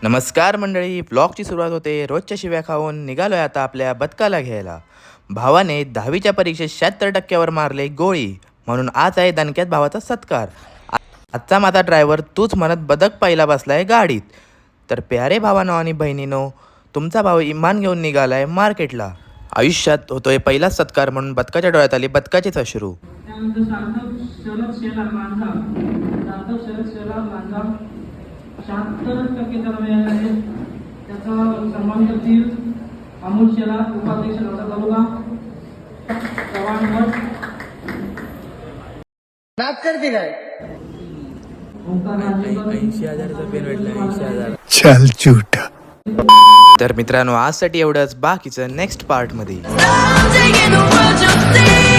नमस्कार मंडळी, ब्लॉगची सुरुवात होते. रोजच्या शिव्या खाऊन निघालोय आता आपल्या बदकाला घ्यायला. भावाने 10वीच्या परीक्षेत 76% मारले गोळी, म्हणून आज आहे दणक्यात भावाचा सत्कार. आजचा माझा ड्रायव्हर तूच म्हणत बदक पाहिला बसलाय गाडीत. तर प्यारे भावानो आणि बहिणीनो, तुमचा भाऊ इमान घेऊन निघालाय मार्केटला. आयुष्यात होतोय पहिलाच सत्कार म्हणून बदकाच्या डोळ्यात आली बदकाचीच अश्रू. त्यानंतर शरद शेलार मांजा 76% त्याला मिळाले आहे. त्याचा सन्मान करतील अमोल शेलार, उपाध्यक्ष नगर तालुका चव्हाण गट. नाच करते काय ओंकार राजेकर 80,000चा पेन भेटला. 80,000. चल झूठा. तर मित्रांनो, आजसाठी एवढंच. बाकीचं नेक्स्ट पार्टमध्ये. I'm taking the world you'll see.